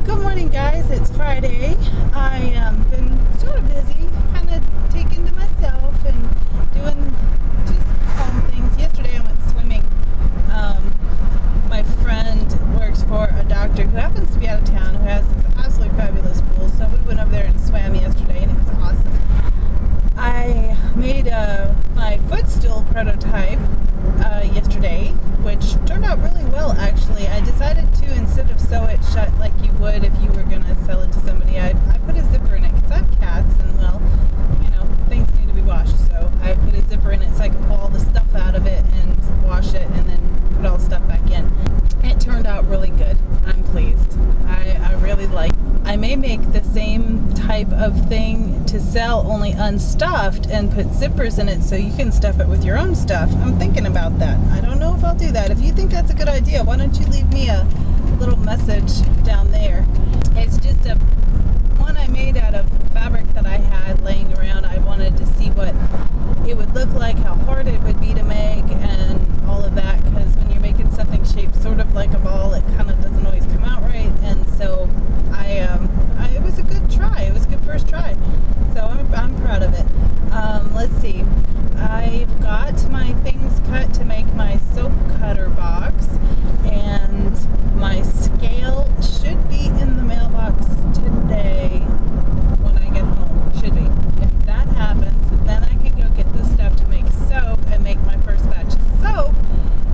Good morning, guys. It's Friday. I been sort of busy, kind of taking to myself and doing just calm things. Yesterday I went swimming. My friend works for a doctor who happens to be out of town, who has this absolutely fabulous pool, so we went over there and swam yesterday, and it was awesome. I made my footstool prototype yesterday, which turned out really well, actually. I decided to, instead of sew it shut like you would if you were going to sell it to somebody, I put a zipper in it because I have cats, and well, you know, things need to be washed, so I put a zipper in it so I could pull all the stuff out of it and wash it and then put all the stuff back in. It turned out really good. I'm pleased. I really like it. I may make the same type of thing to sell, only unstuffed, and put zippers in it so you can stuff it with your own stuff. I'm thinking about that. I don't know if I'll do that. If you think that's a good idea, why don't you leave me a little message down there. It's just a one I made out of fabric that I had laying around. I wanted to see what it would look like, how hard it would be to make, and all of that, because when you're making something shaped sort of like a ball, it kind of doesn't always come out right. And so it was a good try. It was a good first try, so I'm proud of it. Let's see, I've got my things cut to make my soap cutter box, and my scale should be in the mailbox today when I get home. Should be. If that happens, then I can go get the stuff to make soap and make my first batch of soap.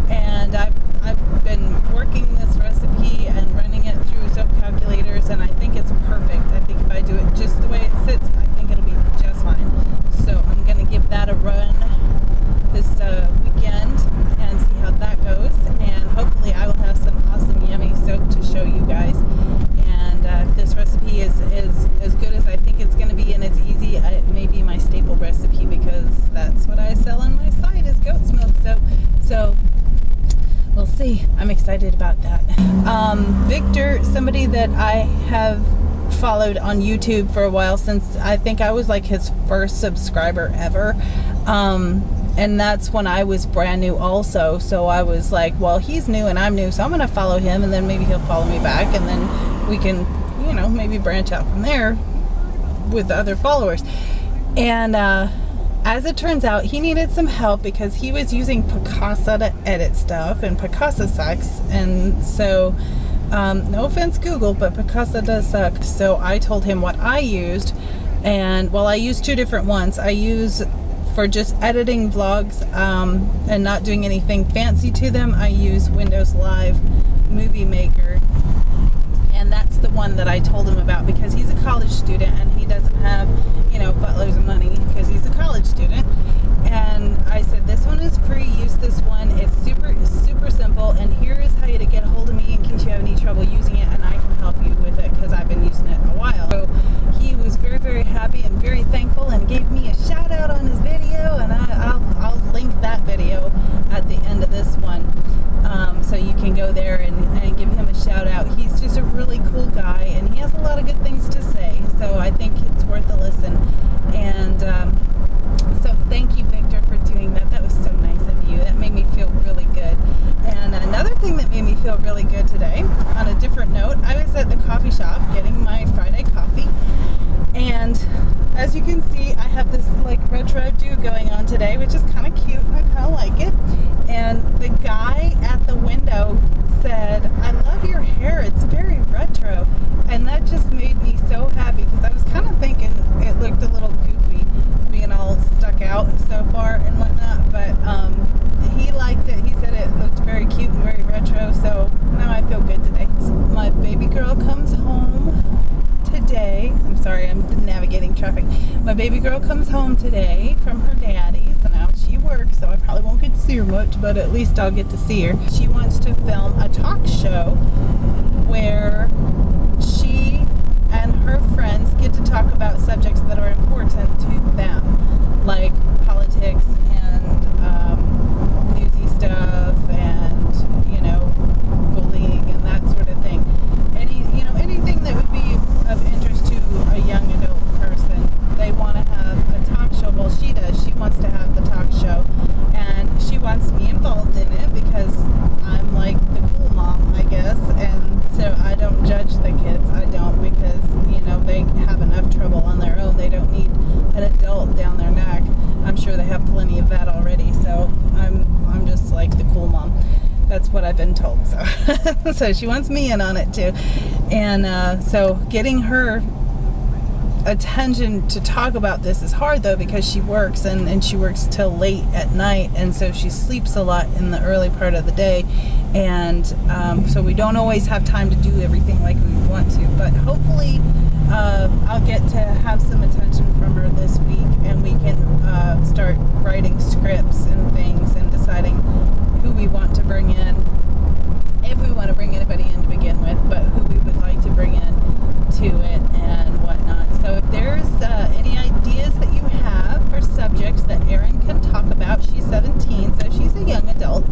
And I've been working this recipe and running it through soap calculators, and I think it's perfect. I think if I do it just the way it sits, I think it'll be just fine. So I'm going to give that a run this weekend and see how that goes, and hopefully I will have some awesome yummy soap to show you guys. And if this recipe is as good as I think it's going to be and it's easy, it may be my staple recipe, because that's what I sell on my site is goat's milk soap. So we'll see. I'm excited about that. Victor, somebody that I have followed on YouTube for a while, since I think I was like his first subscriber ever, and that's when I was brand new also. So I was like, well, he's new and I'm new, so I'm gonna follow him, and then maybe he'll follow me back, and then we can, you know, maybe branch out from there with other followers. And as it turns out, he needed some help because he was using Picasa to edit stuff, and Picasa sucks. And so no offense Google, but Picasa does suck. So I told him what I used, and well, I used two different ones. I use for just editing vlogs and not doing anything fancy to them, I use Windows Live Movie Maker, and that's the one that I told him about because he's a college student and he doesn't have, you know, buttloads of money because he's a college student. And I said, this one is free, use this one, it's super simple, and here is how to get a hold of me in case you have any trouble using it, and I can help you with it because I've been using it a while. So he was very happy and very thankful and gave me a shout out on his video, and I'll link that video at the end of this one, so you can go there and give him a shout out. He's just a really cool guy, and he has a lot of good things to say, so I think it's worth a listen. And so thank you, Victor, for doing that. That was so nice of you. That made me feel really good. And another thing that made me feel really good today, on a different note, I was at the coffee shop getting my Friday coffee, and as you can see, I have this like retro do going on today, which is kind of cute. I kind of like it. And the guy at the window said, "I love your hair. It's very retro." And that just made me so happy because I was kind of thinking it looked a little goofy, being all stuck out so far and whatnot. But he liked it. He said it looked very cute and very retro. So now I feel good today. So my baby girl comes home today. I'm sorry, I'm navigating traffic. My baby girl comes home today from her daddy's, and now she works, so I probably won't get to see her much, but at least I'll get to see her. She wants to film a talk show where she and her friends get to talk about subjects that are important to them, like politics and newsy stuff, and, you know, bullying and that sort of thing. Anything that would be of interest to a young adult person. They want to have a talk show. Well, she does. She wants to have the talk show, and she wants me involved in it because I'm like the cool mom, I guess. And so I don't That's what I've been told. So, so she wants me in on it too. And so getting her attention to talk about this is hard though, because she works and she works till late at night, and so she sleeps a lot in the early part of the day, and so we don't always have time to do everything like we want to. But hopefully I'll get to have some attention from her this week, and we can start writing scripts and things and deciding who we want to bring in, if we want to bring anybody in to begin with, but who we would like to bring in to it and whatnot. So if there's any ideas that you have for subjects that Erin can talk about, she's 17, so she's a young adult.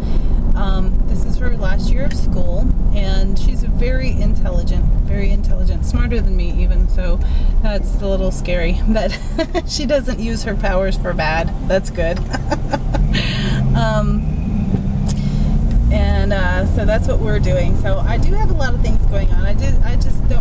This is her last year of school, and she's very intelligent, smarter than me even, so that's a little scary. But she doesn't use her powers for bad. That's good. And so that's what we're doing. So I do have a lot of things going on. I just don't